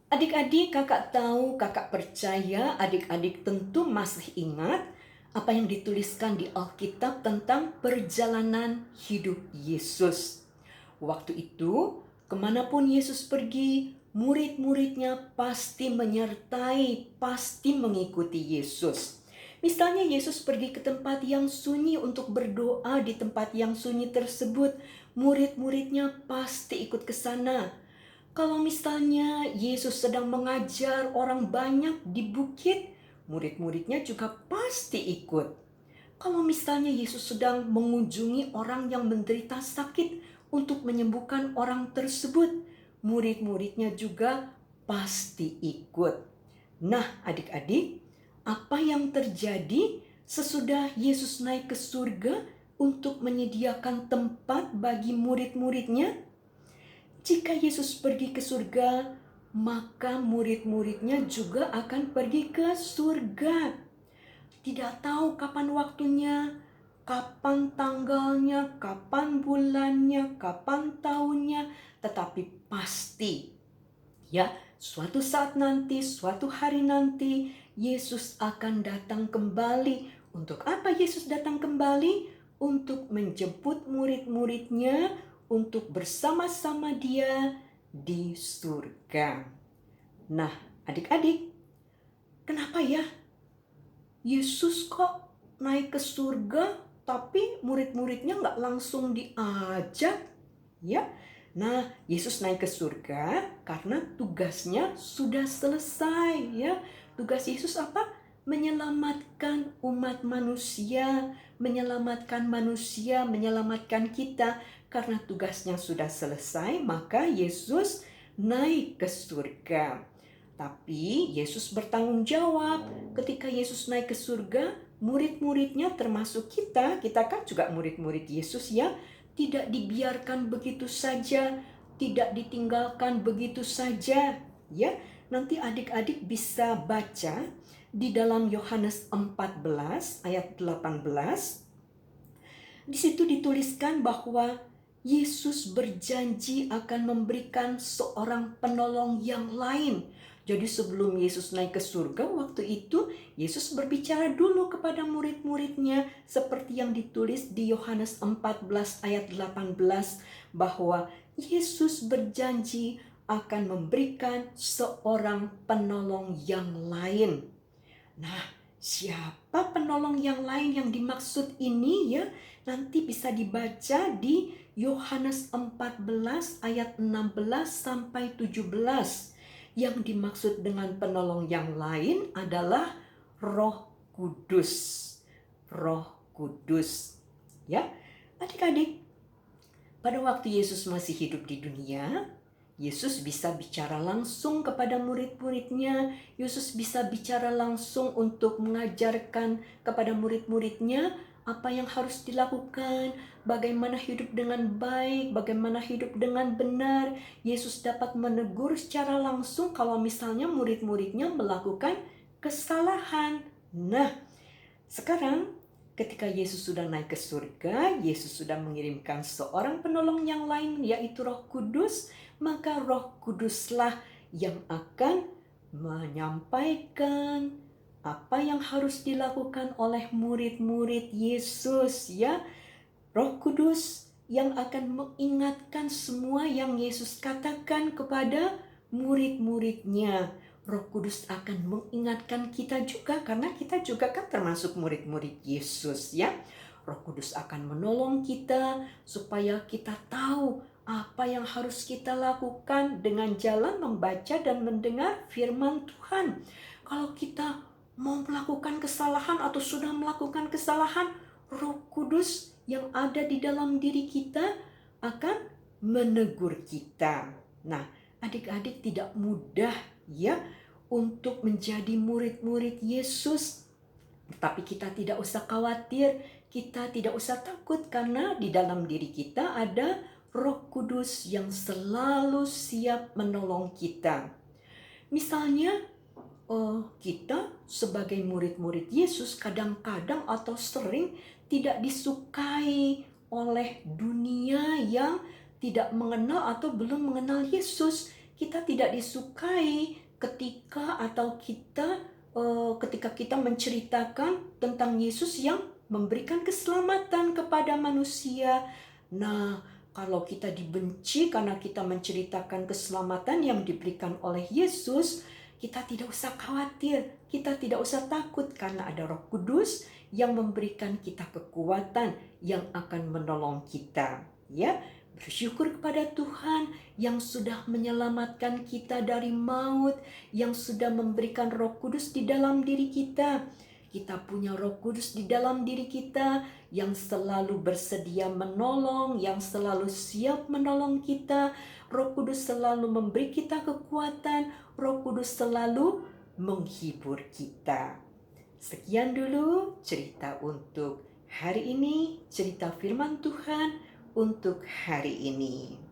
Adik-adik, kakak tahu, kakak percaya, adik-adik tentu masih ingat apa yang dituliskan di Alkitab tentang perjalanan hidup Yesus. Waktu itu, kemanapun Yesus pergi, murid-muridnya pasti menyertai, pasti mengikuti Yesus. Misalnya Yesus pergi ke tempat yang sunyi untuk berdoa di tempat yang sunyi tersebut, murid-muridnya pasti ikut ke sana. Kalau misalnya Yesus sedang mengajar orang banyak di bukit, murid-muridnya juga pasti ikut. Kalau misalnya Yesus sedang mengunjungi orang yang menderita sakit untuk menyembuhkan orang tersebut, murid-muridnya juga pasti ikut. Nah, adik-adik, apa yang terjadi sesudah Yesus naik ke surga untuk menyediakan tempat bagi murid-muridnya? Jika Yesus pergi ke surga, maka murid-muridnya juga akan pergi ke surga. Tidak tahu kapan waktunya, kapan tanggalnya, kapan bulannya, kapan tahunnya, tetapi pasti ya, suatu saat nanti, suatu hari nanti, Yesus akan datang kembali. Untuk apa Yesus datang kembali? Untuk menjemput murid-muridnya, untuk bersama-sama dia di surga. Nah, adik-adik, kenapa ya Yesus kok naik ke surga, tapi murid-muridnya nggak langsung diajak? Ya, nah Yesus naik ke surga karena tugasnya sudah selesai ya. Tugas Yesus apa? Menyelamatkan umat manusia, menyelamatkan kita. Karena tugasnya sudah selesai, maka Yesus naik ke surga. Tapi Yesus bertanggung jawab. Ketika Yesus naik ke surga, murid-muridnya termasuk kita kan juga murid-murid Yesus ya, tidak dibiarkan begitu saja, tidak ditinggalkan begitu saja ya. Nanti adik-adik bisa baca di dalam Yohanes 14 ayat 18. Di situ dituliskan bahwa Yesus berjanji akan memberikan seorang penolong yang lain. Jadi sebelum Yesus naik ke surga, waktu itu Yesus berbicara dulu kepada murid-muridnya seperti yang ditulis di Yohanes 14 ayat 18 bahwa Yesus berjanji akan memberikan seorang penolong yang lain. Nah, siapa penolong yang lain yang dimaksud ini ya? Nanti bisa dibaca di Yohanes 14 ayat 16 sampai 17. Yang dimaksud dengan penolong yang lain adalah Roh Kudus. Roh Kudus. Ya, adik-adik, pada waktu Yesus masih hidup di dunia, Yesus bisa bicara langsung kepada murid-muridnya. Yesus bisa bicara langsung untuk mengajarkan kepada murid-muridnya apa yang harus dilakukan, bagaimana hidup dengan baik, bagaimana hidup dengan benar. Yesus dapat menegur secara langsung kalau misalnya murid-muridnya melakukan kesalahan. Nah, sekarang ketika Yesus sudah naik ke surga, Yesus sudah mengirimkan seorang penolong yang lain, yaitu Roh Kudus. Maka Roh Kuduslah yang akan menyampaikan apa yang harus dilakukan oleh murid-murid Yesus ya. Roh Kudus yang akan mengingatkan semua yang Yesus katakan kepada murid-muridnya. Roh Kudus akan mengingatkan kita juga karena kita juga kan termasuk murid-murid Yesus ya. Roh Kudus akan menolong kita supaya kita tahu apa yang harus kita lakukan dengan jalan membaca dan mendengar firman Tuhan. Kalau kita mau melakukan kesalahan atau sudah melakukan kesalahan, Roh Kudus yang ada di dalam diri kita akan menegur kita. Nah, adik-adik tidak mudah ya untuk menjadi murid-murid Yesus. Tapi kita tidak usah khawatir, kita tidak usah takut karena di dalam diri kita ada Roh Kudus yang selalu siap menolong kita. Misalnya kita sebagai murid-murid Yesus kadang-kadang atau sering tidak disukai oleh dunia yang tidak mengenal atau belum mengenal Yesus. kita tidak disukai ketika kita menceritakan tentang Yesus yang memberikan keselamatan kepada manusia. Nah, kalau kita dibenci karena kita menceritakan keselamatan yang diberikan oleh Yesus, kita tidak usah khawatir, kita tidak usah takut karena ada Roh Kudus yang memberikan kita kekuatan yang akan menolong kita. Ya, bersyukur kepada Tuhan yang sudah menyelamatkan kita dari maut, yang sudah memberikan Roh Kudus di dalam diri kita. Kita punya Roh Kudus di dalam diri kita yang selalu bersedia menolong, yang selalu siap menolong kita. Roh Kudus selalu memberi kita kekuatan, Roh Kudus selalu menghibur kita. Sekian dulu cerita untuk hari ini, cerita firman Tuhan untuk hari ini.